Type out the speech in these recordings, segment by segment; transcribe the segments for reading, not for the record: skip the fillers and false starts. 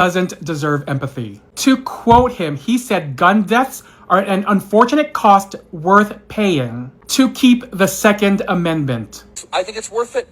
doesn't deserve empathy. To quote him, he said gun deaths are an unfortunate cost worth paying to keep the Second Amendment. I think it's worth it.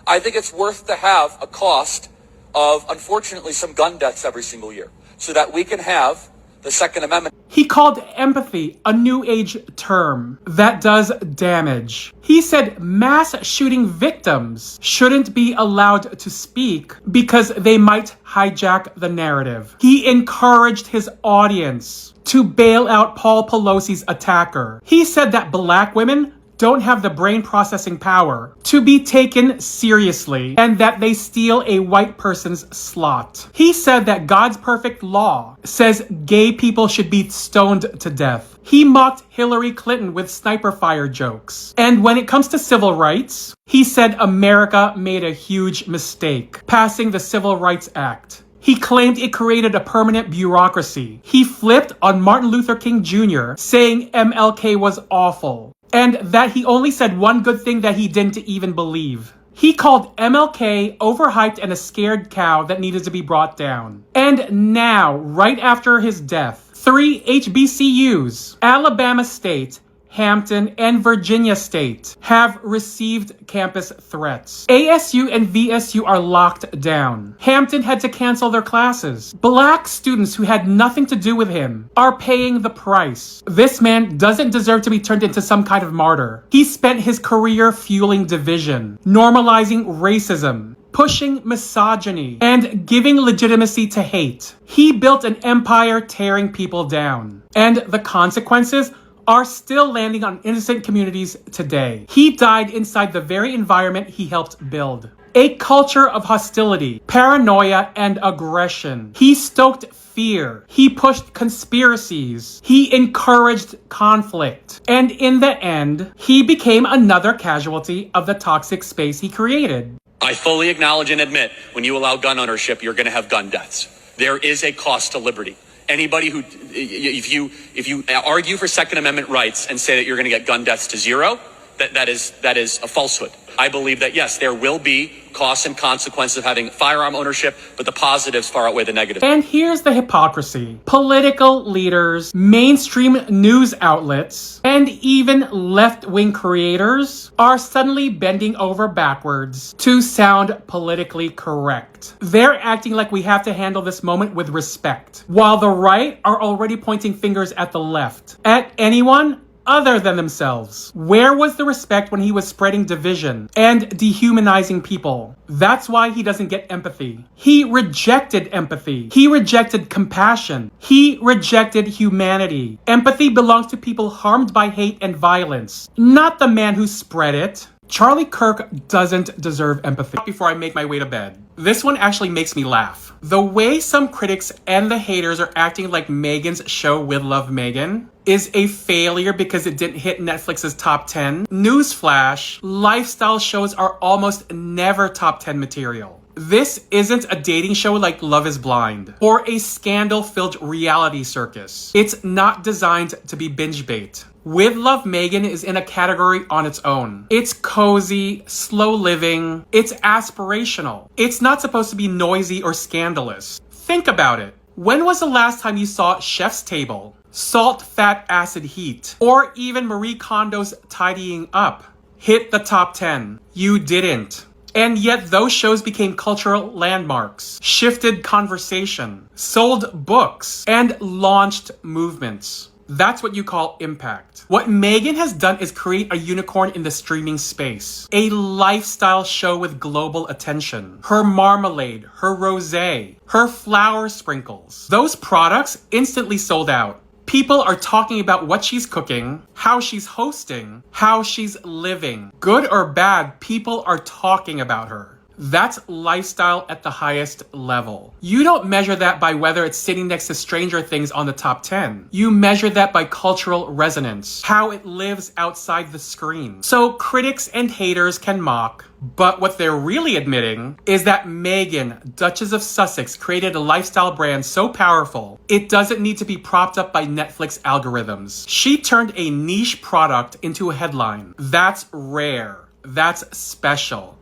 I think it's worth to have a cost of, unfortunately, some gun deaths every single year so that we can have the Second Amendment. He called empathy a new age term that does damage. He said mass shooting victims shouldn't be allowed to speak because they might hijack the narrative. He encouraged his audience to bail out Paul Pelosi's attacker. He said that black women don't have the brain processing power to be taken seriously and that they steal a white person's slot. He said that God's perfect law says gay people should be stoned to death. He mocked Hillary Clinton with sniper fire jokes. And when it comes to civil rights, he said America made a huge mistake passing the Civil Rights Act. He claimed it created a permanent bureaucracy. He flipped on Martin Luther King Jr., saying MLK was awful, and that he only said one good thing that he didn't even believe. He called MLK overhyped and a scared cow that needed to be brought down. And now, right after his death, 3 HBCUs, Alabama State, Hampton, and Virginia State, have received campus threats. ASU and VSU are locked down. Hampton had to cancel their classes. Black students who had nothing to do with him are paying the price. This man doesn't deserve to be turned into some kind of martyr. He spent his career fueling division, normalizing racism, pushing misogyny, and giving legitimacy to hate. He built an empire tearing people down. And the consequences are still landing on innocent communities today. He died inside the very environment he helped build. A culture of hostility, paranoia, and aggression. He stoked fear. He pushed conspiracies. He encouraged conflict. And in the end, he became another casualty of the toxic space he created. I fully acknowledge and admit when you allow gun ownership, you're going to have gun deaths. There is a cost to liberty. Anybody who, if you argue for Second Amendment rights and say that you're going to get gun deaths to zero, that is a falsehood. I believe that, yes, there will be costs and consequences of having firearm ownership, but the positives far outweigh the negatives. And here's the hypocrisy. Political leaders, mainstream news outlets, and even left-wing creators are suddenly bending over backwards to sound politically correct. They're acting like we have to handle this moment with respect, while the right are already pointing fingers at the left, at anyone other than themselves. Where was the respect when he was spreading division and dehumanizing people? That's why he doesn't get empathy. He rejected empathy. He rejected compassion. He rejected humanity. Empathy belongs to people harmed by hate and violence, not the man who spread it. Charlie Kirk doesn't deserve empathy. Before I make my way to bed, this one actually makes me laugh. The way some critics and the haters are acting like Megan's show We Love Megan is a failure because it didn't hit Netflix's top 10. Newsflash, lifestyle shows are almost never top 10 material. This isn't a dating show like Love is Blind or a scandal-filled reality circus. It's not designed to be binge bait. With Love Megan is in a category on its own. It's cozy, slow living, it's aspirational. It's not supposed to be noisy or scandalous. Think about it. When was the last time you saw Chef's Table, Salt, Fat, Acid, Heat, or even Marie Kondo's Tidying Up hit the top 10? You didn't. And yet those shows became cultural landmarks, shifted conversation, sold books, and launched movements. That's what you call impact. What Megan has done is create a unicorn in the streaming space. A lifestyle show with global attention. Her marmalade, her rosé, her flour sprinkles. Those products instantly sold out. People are talking about what she's cooking, how she's hosting, how she's living. Good or bad, people are talking about her. That's lifestyle at the highest level. You don't measure that by whether it's sitting next to Stranger Things on the top 10. You measure that by cultural resonance, how it lives outside the screen. So critics and haters can mock, but what they're really admitting is that Meghan, Duchess of Sussex, created a lifestyle brand so powerful, it doesn't need to be propped up by Netflix algorithms. She turned a niche product into a headline. That's rare. That's special.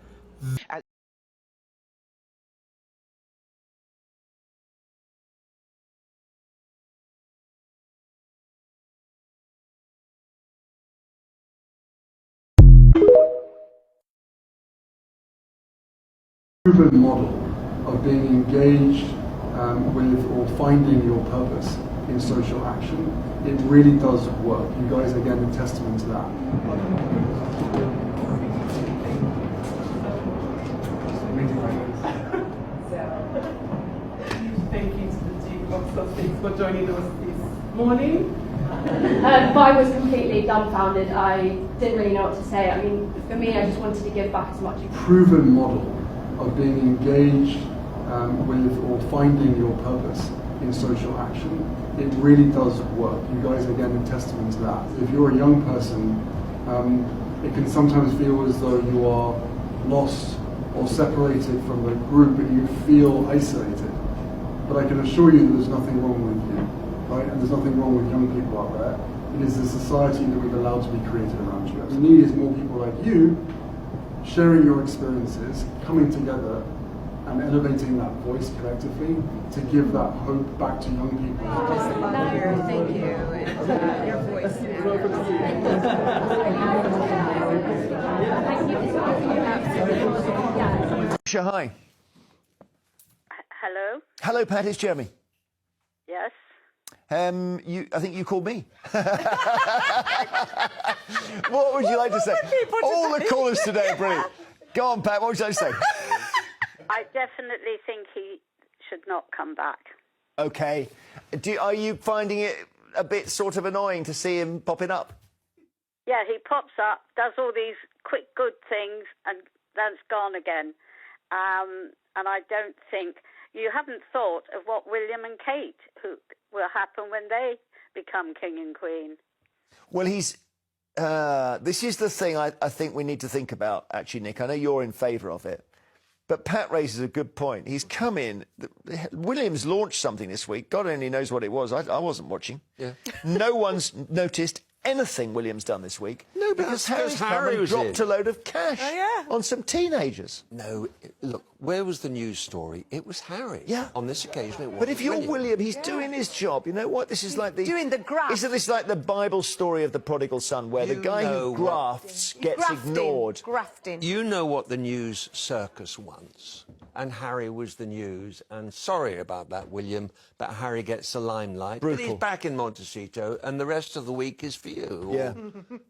proven model of being engaged with or finding your purpose in social action. It really does work. You guys, again, are testament to that. Thank you to the Duke of Sussex for joining us this morning. I was completely dumbfounded. I didn't really know what to say. I mean, for me, I just wanted to give back as much as Proven model of being engaged with or finding your purpose in social action. It really does work. You guys, again, are testament to that. If you're a young person, it can sometimes feel as though you are lost or separated from the group and you feel isolated. But I can assure you that there's nothing wrong with you, right? And there's nothing wrong with young people out there. It is the society that we've allowed to be created around you. What we need is more people like you sharing your experiences, coming together and elevating that voice collectively to give that hope back to young people. Thank you. And your voice Patricia, hi. Hello? Hello, Pat, it's Jeremy. Yes? I think you called me. What would you like to say? All the callers today are brilliant. Go on, Pat, what would you like to say? I definitely think he should not come back. Okay. Are you finding it a bit sort of annoying to see him popping up? Yeah, he pops up, does all these quick good things, and then's gone again. And I don't think... You haven't thought of what William and Kate who will happen when they become king and queen. Well, this is the thing I think we need to think about, actually, Nick. I know you're in favour of it. But Pat raises a good point. He's come in. William's launched something this week. God only knows what it was. I wasn't watching. Yeah. No one's noticed anything William's done this week. No, because Harry's come and dropped a load of cash on some teenagers. No, look, where was the news story? It was Harry. Yeah. On this occasion, it was. But if you're William, he's doing his job. You know what? This is like the... doing the graft. Isn't this like the Bible story of the prodigal son, where the guy who grafts gets ignored? Grafting. You know what the news circus wants. And Harry was the news. And sorry about that, William, but Harry gets the limelight. Brutal. But he's back in Montecito, and the rest of the week is for you. Yeah.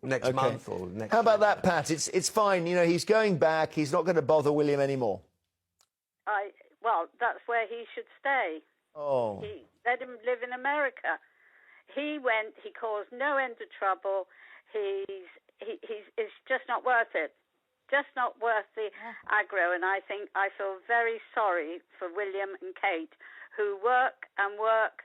Next month or next... How about that, Pat? It's fine. You know, he's going back. He's not going to bother William anymore. Well, that's where he should stay. Oh. Let him live in America. He went, he caused no end of trouble. It's just not worth it. Just not worth the aggro. And I feel very sorry for William and Kate, who work and work.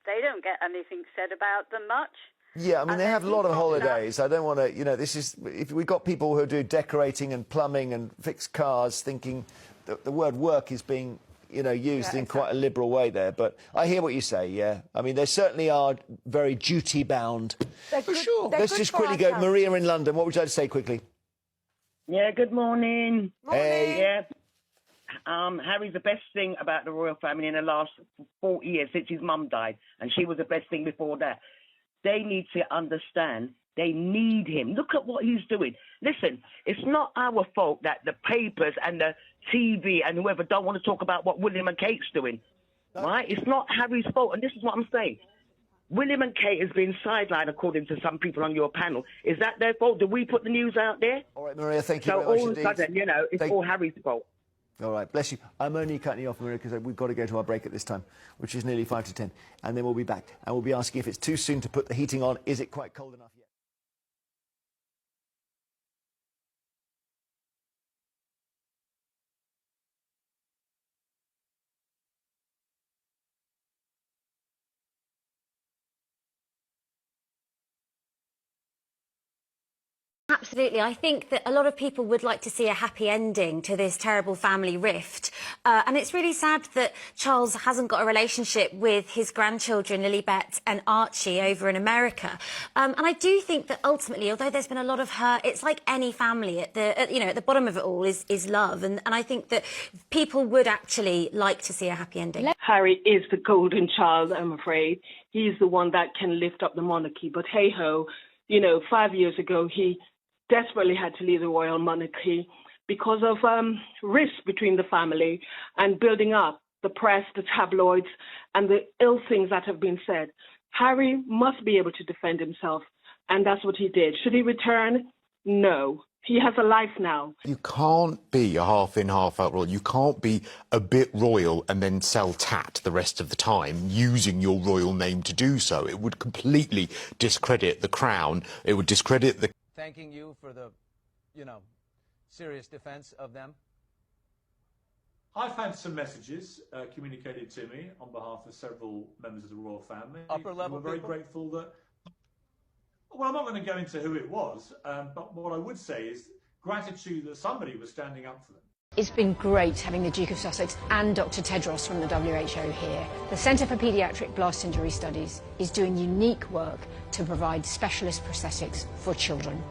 They don't get anything said about them much. Yeah, I mean, they have a lot of holidays. I don't want to, you know, if we've got people who do decorating and plumbing and fix cars, thinking that the word work is being, you know, used in quite a liberal way there. But I hear what you say, yeah. I mean, they certainly are very duty-bound. For sure. Let's just quickly go. Maria in London, what would you like to say quickly? Yeah, good morning. Hey. Yeah. Harry's the best thing about the royal family in the last 40 years since his mum died, and she was the best thing before that. They need to understand they need him. Look at what he's doing. Listen, it's not our fault that the papers and the TV and whoever don't want to talk about what William and Kate's doing, right? It's not Harry's fault, and this is what I'm saying. William and Kate has been sidelined, according to some people on your panel. Is that their fault? Did we put the news out there? All right, Maria, thank you so very much all indeed. of a sudden, you know, it's all Harry's fault. All right, bless you. I'm only cutting you off, Maria, because we've got to go to our break at this time, which is nearly 5 to 10. And then we'll be back. And we'll be asking if it's too soon to put the heating on. Is it quite cold enough yet? Absolutely. I think that a lot of people would like to see a happy ending to this terrible family rift. And it's really sad that Charles hasn't got a relationship with his grandchildren, Lilibet and Archie, over in America. And I do think that ultimately, although there's been a lot of hurt, it's like any family. At the bottom of it all is love. And I think that people would actually like to see a happy ending. Harry is the golden child, I'm afraid. He's the one that can lift up the monarchy. But hey-ho, 5 years ago, he desperately had to leave the royal monarchy because of rifts between the family and building up the press, the tabloids, and the ill things that have been said. Harry must be able to defend himself, and that's what he did. Should he return? No. He has a life now. You can't be a half-in, half-out royal. You can't be a bit royal and then sell tat the rest of the time, using your royal name to do so. It would completely discredit the crown. It would discredit the... Thanking you for the, serious defence of them. I've had some messages communicated to me on behalf of several members of the royal family. Upper level We're very grateful that... Well, I'm not going to go into who it was, but what I would say is gratitude that somebody was standing up for them. It's been great having the Duke of Sussex and Dr. Tedros from the WHO here. The Centre for Paediatric Blast Injury Studies is doing unique work to provide specialist prosthetics for children.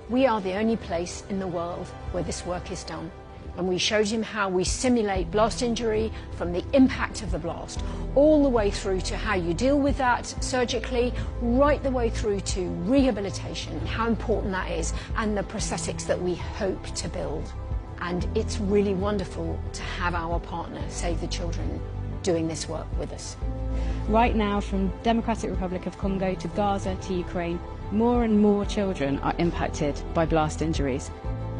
We are the only place in the world where this work is done. And we showed him how we simulate blast injury from the impact of the blast, all the way through to how you deal with that surgically, right the way through to rehabilitation, how important that is, and the prosthetics that we hope to build. And it's really wonderful to have our partner, Save the Children, doing this work with us. Right now, from Democratic Republic of Congo to Gaza to Ukraine, more and more children are impacted by blast injuries.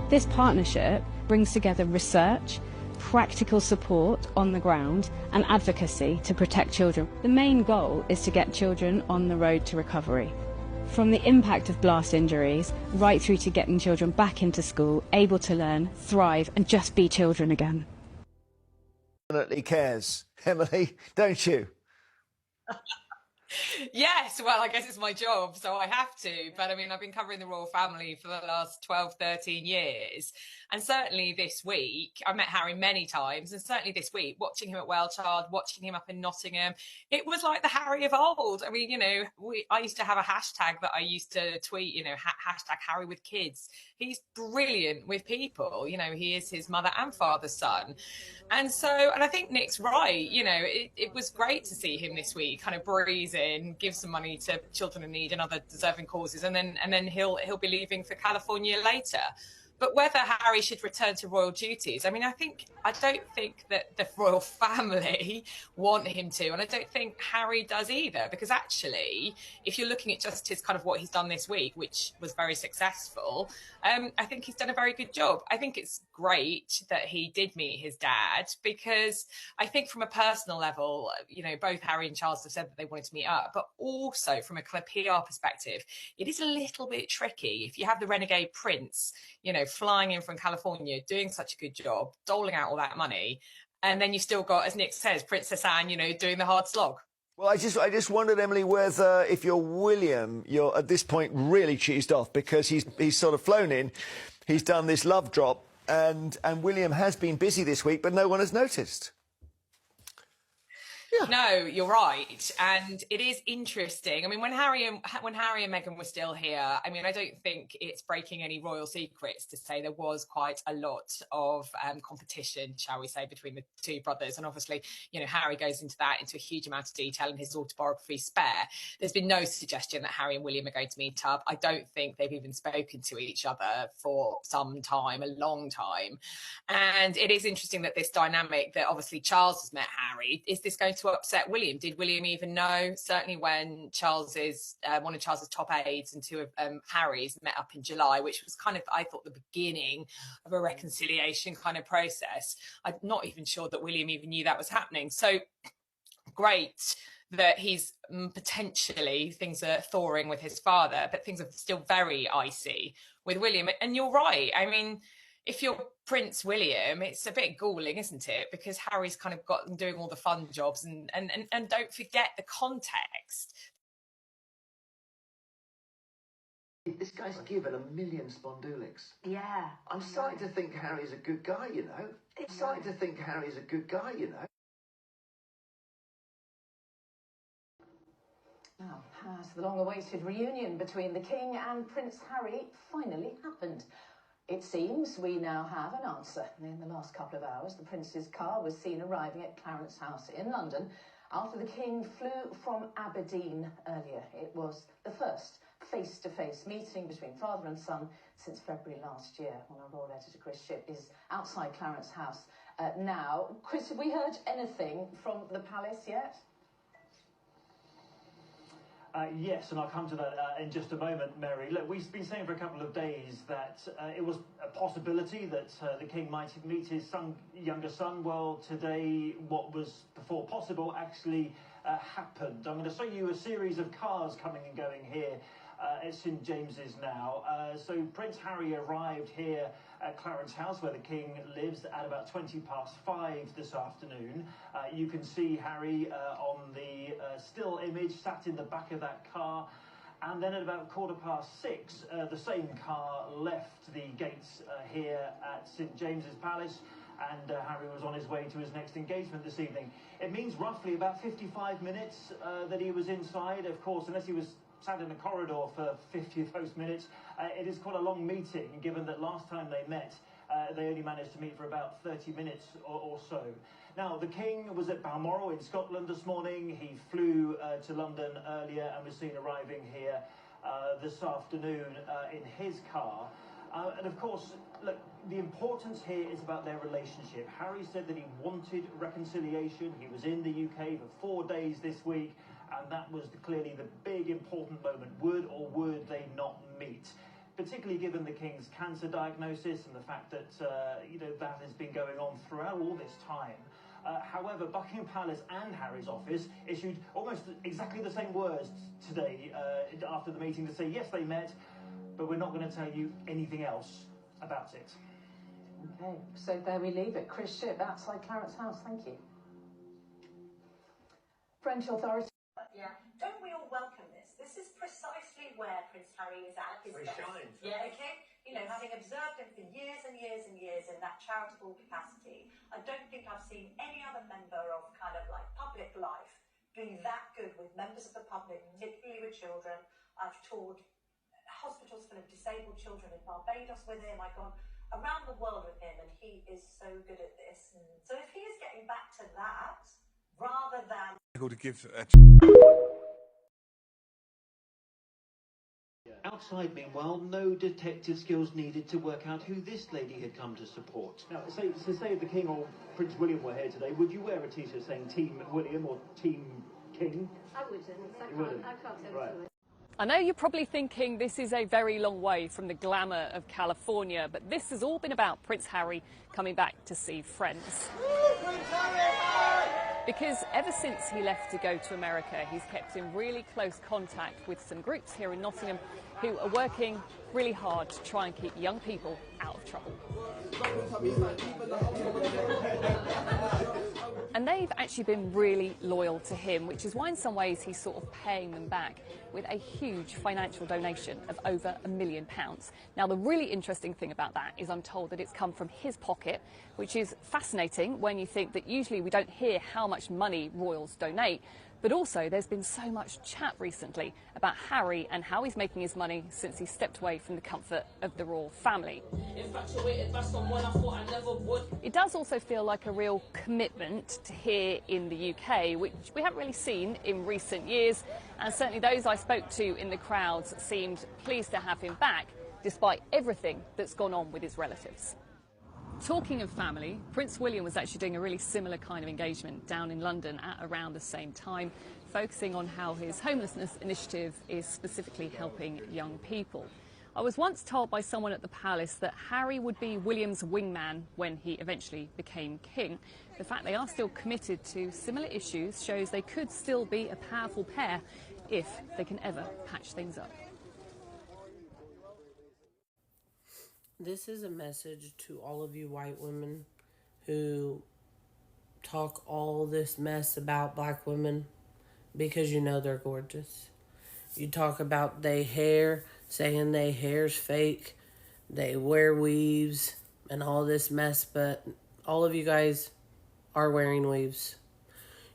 This partnership brings together research, practical support on the ground and advocacy to protect children. The main goal is to get children on the road to recovery. From the impact of blast injuries right through to getting children back into school, able to learn, thrive and just be children again. Definitely cares, Emily, don't you? Yes, well, I guess it's my job, so I have to. But I mean, I've been covering the royal family for the last 12, 13 years. And certainly this week, I met Harry many times. And certainly this week, watching him at Wellchild, watching him up in Nottingham, it was like the Harry of old. I mean, I used to have a hashtag that I used to tweet, hashtag Harry with kids. He's brilliant with people. He is his mother and father's son. And I think Nick's right. It was great to see him this week kind of breeze in, give some money to children in need and other deserving causes, and then he'll be leaving for California later. But whether Harry should return to royal duties, I don't think that the royal family want him to, and I don't think Harry does either, because actually, if you're looking at just his kind of what he's done this week, which was very successful, I think he's done a very good job. I think it's great that he did meet his dad, because I think from a personal level, both Harry and Charles have said that they wanted to meet up, but also from a kind of PR perspective, it is a little bit tricky if you have the renegade prince, flying in from California, doing such a good job, doling out all that money, and then you've still got, as Nick says, Princess Anne, doing the hard slog. Well, I just wondered, Emily, whether if you're William, you're at this point really cheesed off, because he's sort of flown in, he's done this love drop, and William has been busy this week, but no one has noticed. Yeah. No, you're right, and it is interesting. I mean, when Harry and Meghan were still here, I don't think it's breaking any royal secrets to say there was quite a lot of competition, shall we say, between the two brothers. And obviously, Harry goes into a huge amount of detail in his autobiography, Spare. There's been no suggestion that Harry and William are going to meet up. I don't think they've even spoken to each other for some time, a long time. And it is interesting that this dynamic that obviously Charles has met Harry, is this going to upset William? Did William even know? Certainly when one of Charles's top aides and two of Harry's met up in July, which was kind of, I thought, the beginning of a reconciliation kind of process. I'm not even sure that William even knew that was happening. So great that he's potentially, things are thawing with his father, but things are still very icy with William. And you're right. I mean, if you're Prince William, it's a bit galling, isn't it? Because Harry's kind of got them doing all the fun jobs, and don't forget the context. This guy's given 1 million spondulics. Yeah. I'm starting to think Harry's a good guy, I'm starting to think Harry's a good guy, Now, as the long-awaited reunion between the King and Prince Harry finally happened. It seems we now have an answer. In the last couple of hours, the Prince's car was seen arriving at Clarence House in London after the King flew from Aberdeen earlier. It was the first face-to-face meeting between father and son since February last year. Well, our royal editor Chris Shipp is outside Clarence House now. Chris, have we heard anything from the palace yet? Yes, and I'll come to that in just a moment, Mary. Look, we've been saying for a couple of days that it was a possibility that the King might meet his younger son. Well, today, what was before possible actually happened. I'm going to show you a series of cars coming and going here at St James's now. So Prince Harry arrived here at Clarence House, where the King lives, at about 5:20 this afternoon. You can see Harry on the still image, sat in the back of that car. And then at about 6:15, the same car left the gates here at St James's Palace, and Harry was on his way to his next engagement this evening. It means roughly about 55 minutes that he was inside. Of course, unless he was sat in the corridor for 50 of those minutes, it is quite a long meeting, given that last time they met, they only managed to meet for about 30 minutes or so. Now, the King was at Balmoral in Scotland this morning. He flew to London earlier and was seen arriving here this afternoon in his car. And of course, look, the importance here is about their relationship. Harry said that he wanted reconciliation. He was in the UK for 4 days this week, and that was clearly the big important moment. Would or would they not meet? Particularly given the King's cancer diagnosis and the fact that that has been going on throughout all this time. However, Buckingham Palace and Harry's office issued almost exactly the same words today after the meeting to say, yes, they met, but we're not going to tell you anything else about it. Okay, so there we leave it. Chris Shipp outside Clarence House, thank you. French authorities. Yeah, don't we all welcome this? This is precisely where Prince Harry is at his best. Shines. Yeah, okay. You know, having observed him for years and years and years in that charitable capacity, I don't think I've seen any other member of kind of like public life be that good with members of the public, particularly with children. I've toured hospitals full of disabled children in Barbados with him. I've gone around the world with him, and he is so good at this. So if he is getting back to that, rather than to give Outside, meanwhile, no detective skills needed to work out who this lady had come to support. Now, say if the King or Prince William were here today, would you wear a T-shirt saying Team William or Team King? I wouldn't. I can't tell right. you. I know you're probably thinking this is a very long way from the glamour of California, but this has all been about Prince Harry coming back to see friends. Because ever since he left to go to America, he's kept in really close contact with some groups here in Nottingham who are working really hard to try and keep young people out of trouble. And they've actually been really loyal to him, which is why in some ways he's sort of paying them back with a huge financial donation of over £1 million. Now, the really interesting thing about that is I'm told that it's come from his pocket, which is fascinating when you think that usually we don't hear how much money royals donate. But also, there's been so much chat recently about Harry and how he's making his money since he stepped away from the comfort of the royal family. It does also feel like a real commitment to here in the UK, which we haven't really seen in recent years. And certainly those I spoke to in the crowds seemed pleased to have him back, despite everything that's gone on with his relatives. Talking of family, Prince William was actually doing a really similar kind of engagement down in London at around the same time, focusing on how his homelessness initiative is specifically helping young people. I was once told by someone at the palace that Harry would be William's wingman when he eventually became king. The fact they are still committed to similar issues shows they could still be a powerful pair if they can ever patch things up. This is a message to all of you white women who talk all this mess about black women because you know they're gorgeous. You talk about they hair, saying they hair's fake, they wear weaves and all this mess, but all of you guys are wearing weaves.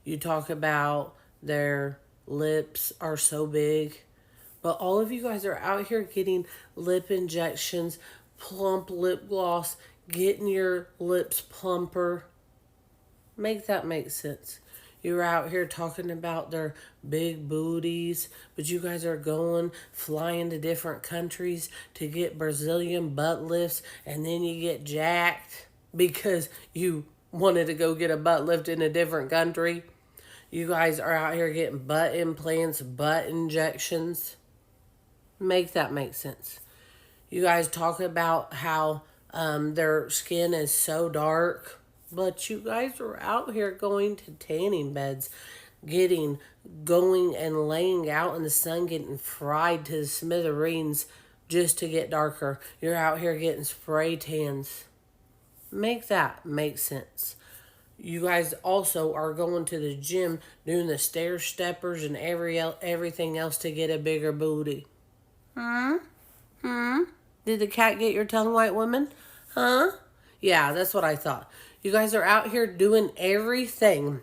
You talk about their lips are so big, but all of you guys are out here getting lip injections, plump lip gloss, getting your lips plumper. Make that make sense. You're out here talking about their big booties, but you guys are flying to different countries to get Brazilian butt lifts, and then you get jacked because you wanted to go get a butt lift in a different country. You guys are out here getting butt implants, butt injections. Make that make sense. You guys talk about how their skin is so dark, but you guys are out here going to tanning beds, going and laying out in the sun, getting fried to the smithereens just to get darker. You're out here getting spray tans. Make that make sense. You guys also are going to the gym, doing the stair steppers and everything else to get a bigger booty. Did the cat get your tongue, white woman? Huh? Yeah, that's what I thought. You guys are out here doing everything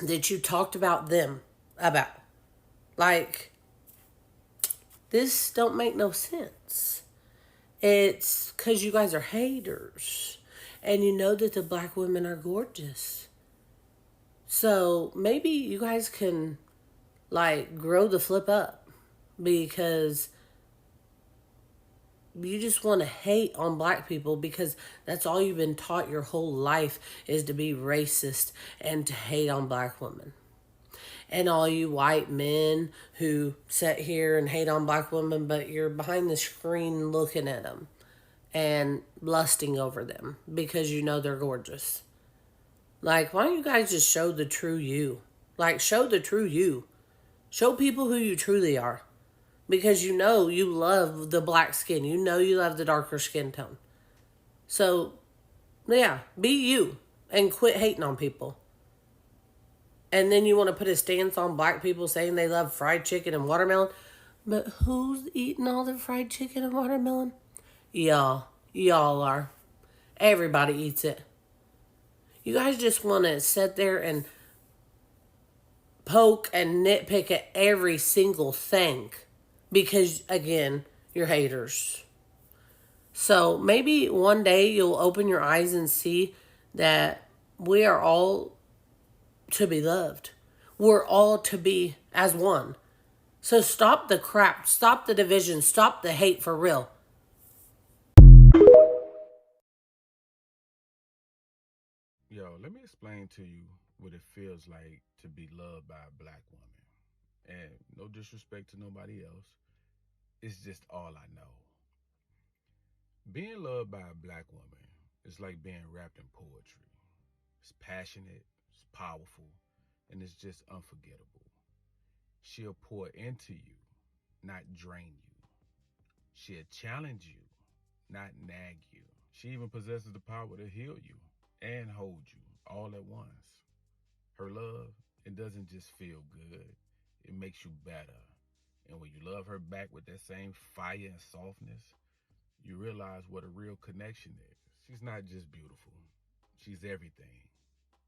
that you talked about them about. Like, this don't make no sense. It's because you guys are haters. And you know that the black women are gorgeous. So maybe you guys can, like, grow the flip up. Because you just want to hate on black people because that's all you've been taught your whole life is to be racist and to hate on black women. And all you white men who sit here and hate on black women, but you're behind the screen looking at them and lusting over them because you know they're gorgeous. Like, why don't you guys just show the true you? Like, show the true you. Show people who you truly are. Because you know you love the black skin. You know you love the darker skin tone. So, yeah, be you and quit hating on people. And then you want to put a stance on black people saying they love fried chicken and watermelon. But who's eating all the fried chicken and watermelon? Y'all. Y'all are. Everybody eats it. You guys just want to sit there and poke and nitpick at every single thing. Because, again, you're haters. So maybe one day you'll open your eyes and see that we are all to be loved. We're all to be as one. So stop the crap. Stop the division. Stop the hate for real. Yo, let me explain to you what it feels like to be loved by a black woman. And no disrespect to nobody else. It's just all I know. Being loved by a black woman is like being wrapped in poetry. It's passionate, it's powerful, and it's just unforgettable. She'll pour into you, not drain you. She'll challenge you, not nag you. She even possesses the power to heal you and hold you all at once. Her love, it doesn't just feel good, it makes you better. And when you love her back with that same fire and softness, you realize what a real connection is. She's not just beautiful, she's everything.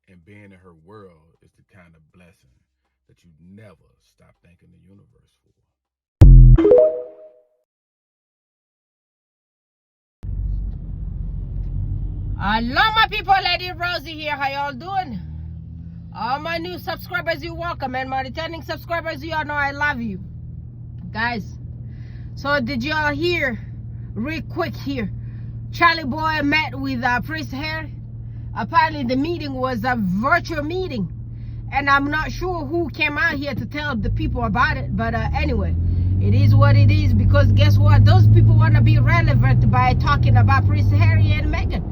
And being in her world is the kind of blessing that you never stop thanking the universe for. Hello, my people. Lady Rosie here. How y'all doing? All my new subscribers, you're welcome. And my returning subscribers, you all know I love you. Guys, so did y'all hear, real quick here, Charlie Boy met with Prince Harry? Apparently the meeting was a virtual meeting. And I'm not sure who came out here to tell the people about it. But anyway, it is what it is. Because guess what? Those people want to be relevant by talking about Prince Harry and Meghan.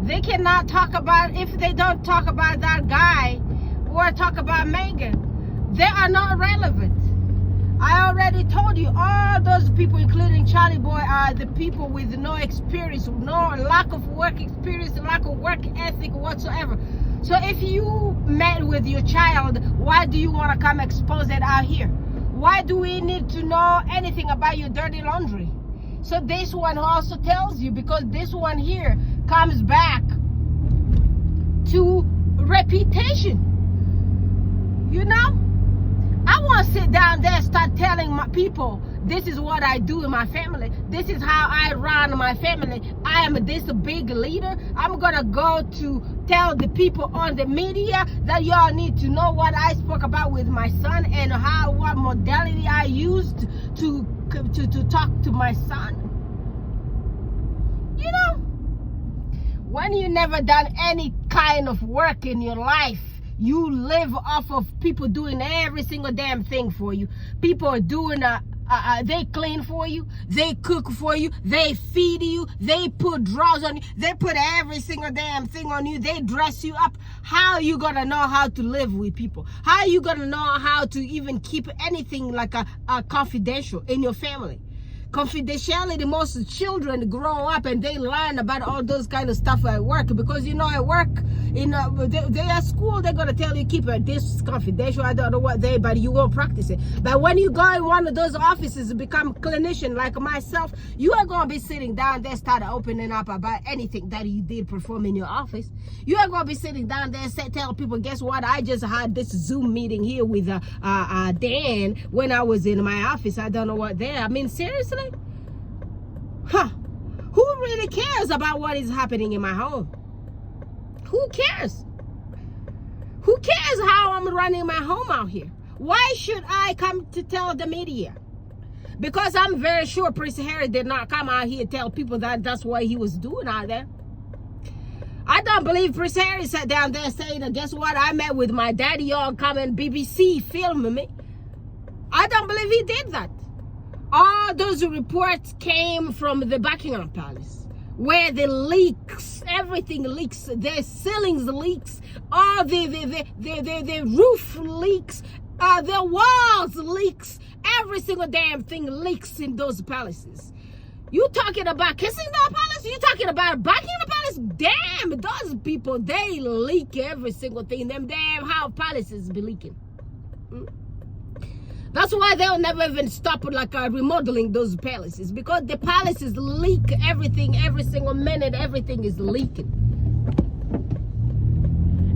They cannot talk about, if they don't talk about that guy or talk about Meghan, they are not relevant. I already told you, all those people, including Charlie Boy, are the people with no experience, no lack of work experience, lack of work ethic whatsoever. So if you met with your child, why do you want to come expose it out here? Why do we need to know anything about your dirty laundry? So this one also tells you, because this one here comes back to reputation. You know? I want to sit down there and start telling my people This is what I do in my family. This is how I run my family. I am this big leader. I'm gonna go to tell the people on the media that y'all need to know what I spoke about with my son and what modality I used to talk to my son. You know, when you never done any kind of work in your life, you live off of people doing every single damn thing for you. People are doing they clean for you, they cook for you, they feed you, they put drawers on you, they put every single damn thing on you, they dress you up. How are you gonna know how to live with people? How are you gonna know how to even keep anything like a confidential in your family? Confidentiality, most children grow up and they learn about all those kind of stuff at work, because you know at work, they at school, they're gonna tell you keep this confidential. I don't know what but you won't practice it. But when you go in one of those offices and become a clinician like myself, you are gonna be sitting down there, start opening up about anything that you did perform in your office. You are gonna be sitting down there and tell people, guess what, I just had this Zoom meeting here with Dan when I was in my office. I don't know what I mean, seriously? Huh? Who really cares about what is happening in my home? Who cares? Who cares how I'm running my home out here? Why should I come to tell the media? Because I'm very sure Prince Harry did not come out here and tell people that that's what he was doing out there. I don't believe Prince Harry sat down there saying, guess what, I met with my daddy, y'all come and BBC film me. I don't believe he did that. All those reports came from the Buckingham Palace, where the leaks, everything leaks, the ceilings leaks, all the roof leaks, the walls leaks, every single damn thing leaks in those palaces. You talking about Kensington Palace? You talking about Buckingham Palace? Damn, those people, they leak every single thing. Them damn house palaces be leaking. That's why they'll never even stop remodeling those palaces, because the palaces leak everything every single minute. Everything is leaking.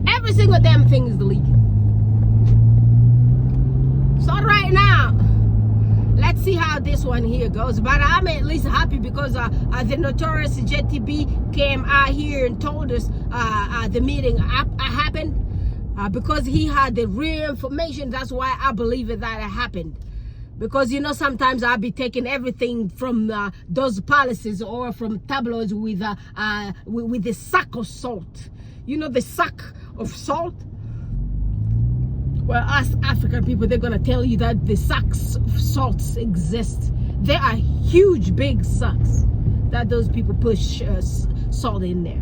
Every single damn thing is leaking. So right now, let's see how this one here goes. But I'm at least happy because the notorious JTB came out here and told us the meeting happened. Because he had the real information. That's why I believe that it happened. Because, you know, sometimes I'll be taking everything from those palaces or from tabloids with the sack of salt. You know, the sack of salt? Well, us African people, they're going to tell you that the sacks of salts exist. They are huge, big sacks that those people push salt in there.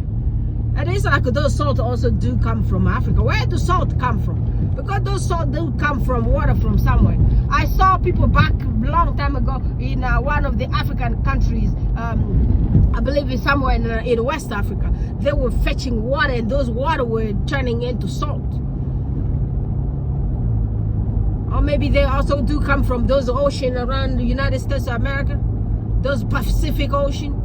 And it's like those salt also do come from Africa. Where do salt come from? Because those salt do come from water from somewhere. I saw people back a long time ago in one of the African countries, I believe it's somewhere in West Africa. They were fetching water and those water were turning into salt. Or maybe they also do come from those oceans around the United States of America. Those Pacific Ocean.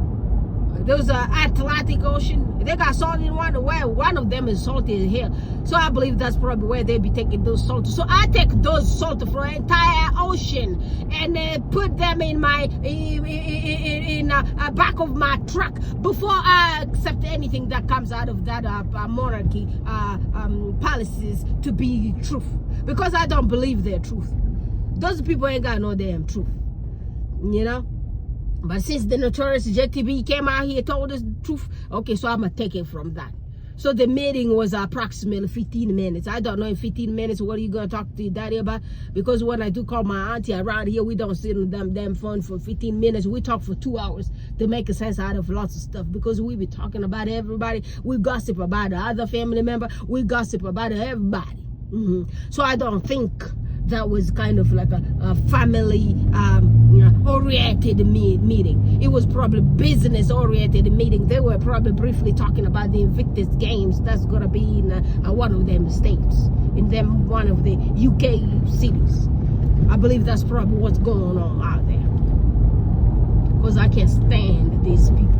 Those Atlantic Ocean. They got salt in one. Where one of them is salty here. So I believe that's probably where they be taking those salt. So I take those salt from the entire ocean and put them in my back of my truck before I accept anything that comes out of that monarchy palaces to be truth. Because I don't believe their truth. Those people ain't got no damn truth. You know? But since the notorious JTB came out here and told us the truth, okay, so I'm going to take it from that. So the meeting was approximately 15 minutes. I don't know in 15 minutes what are you going to talk to your daddy about? Because when I do call my auntie around here, we don't sit on the damn phone for 15 minutes. We talk for 2 hours to make a sense out of lots of stuff. Because we be talking about everybody. We gossip about the other family member. We gossip about everybody. So I don't think that was kind of like a family oriented meeting. It was probably business oriented meeting. They were probably briefly talking about the Invictus Games that's gonna be in one of them states, in them one of the UK cities. I believe that's probably what's going on out there, because I can't stand these people.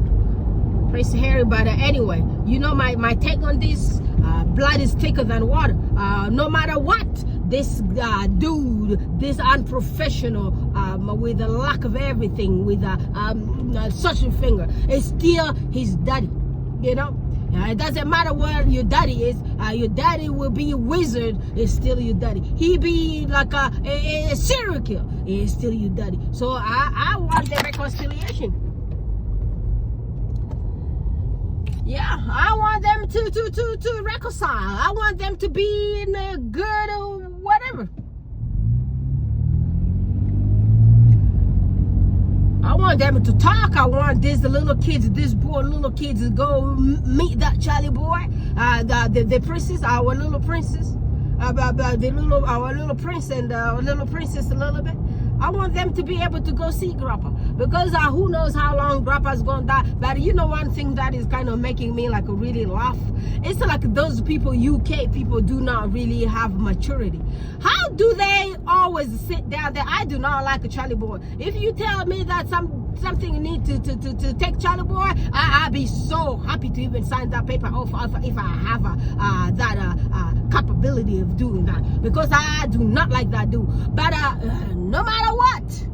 Prince Harry, but anyway, you know my take on this. Blood is thicker than water. No matter what this dude, this unprofessional with a lack of everything, with such a finger, it's still his daddy, you know. It doesn't matter what your daddy is. Your daddy will be a wizard. It's still your daddy. He be like a serial killer. It's still your daddy. So I want the reconciliation. Yeah, I want them to reconcile. I want them to be in a good or whatever. I want them to talk. I want this little kids to go meet that Charlie boy, the princess, our little princess, our little prince and little princess a little bit. I want them to be able to go see Grandpa, because who knows how long Grandpa's gonna die. But you know, one thing that is kind of making me like really laugh, it's like those people, UK people, do not really have maturity. How do they always sit down there? I do not like a Charlie boy. If you tell me that something need to take Charlie boy, I'll be so happy to even sign that paper off if I have that capability of doing that, because I do not like that dude. But no matter what,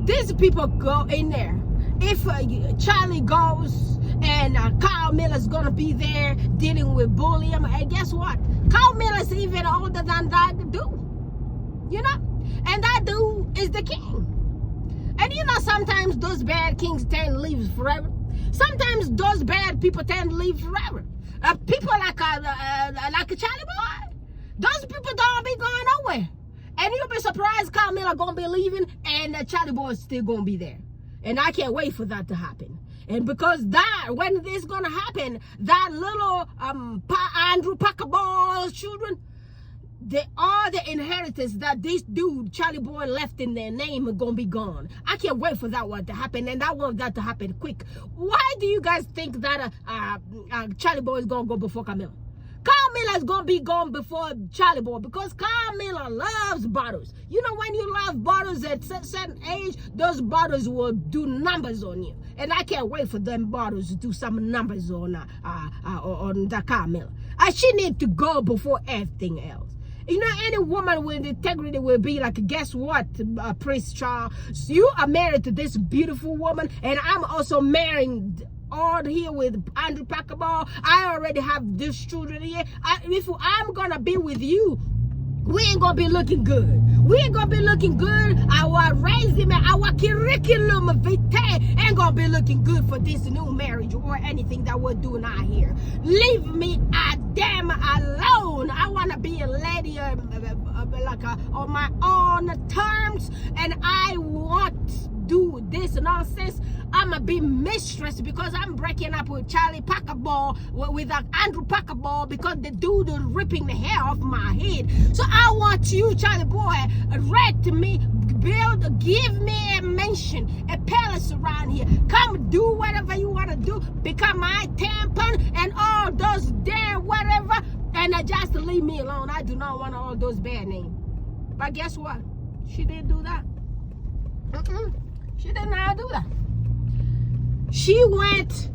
these people go in there. If Charlie goes and Carl Miller's gonna be there dealing with bullying, and guess what? Carl Miller's even older than that dude, you know, and that dude is the king. And you know, sometimes those bad kings tend to live forever. Sometimes those bad people tend to live forever. People like a Charlie boy, those people don't be going nowhere. And you'll be surprised Carl Miller gonna be leaving and Charlie boy is still gonna be there. And I can't wait for that to happen. And because when this gonna happen, that little Andrew Packerball's children, all the inheritance that this dude Charlie boy left in their name are gonna be gone. I can't wait for that one to happen, and I want that to happen quick. Why do you guys think that Charlie boy is gonna go before Camilla? Carl Miller is gonna be gone before Charlie boy, because Carl Miller loves bottles. You know, when you love bottles at a certain age, those bottles will do numbers on you. And I can't wait for them bottles to do some numbers on the Carl Miller. She need to go before everything else. You know, any woman with integrity will be like, guess what, Prince Charles? You are married to this beautiful woman, and I'm also married all here with Andrew Packerball. I already have this children here. If I'm gonna be with you, we ain't gonna be looking good. We ain't gonna be looking good. Our resume, our curriculum vitae ain't gonna be looking good for this new marriage or anything that we're doing out here. Leave me damn alone. I wanna be a lady on my own terms, and I want do this nonsense. I'ma be mistress because I'm breaking up with Charlie Packerball, with Andrew Packerball, because the dude is ripping the hair off my head. So I want you, Charlie boy, write to me, give me a mansion, a palace around here. Come do whatever you want to do, become my tampon and all those damn whatever, and just leave me alone. I do not want all those bad names. But guess what? She didn't do that. She did not do that. She went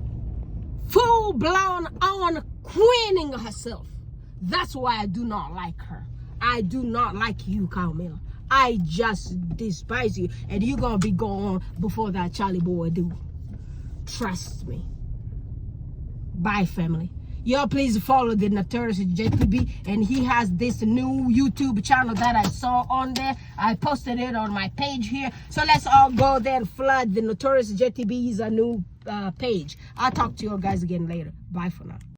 full-blown on queening herself. That's why I do not like her. I do not like you, Camilla. I just despise you. And you're going to be gone before that Charlie boy do. Trust me. Bye, family. Y'all please follow the Notorious JTB, and he has this new YouTube channel that I saw on there. I posted it on my page here. So let's all go there and flood the Notorious JTB's new page. I'll talk to you guys again later. Bye for now.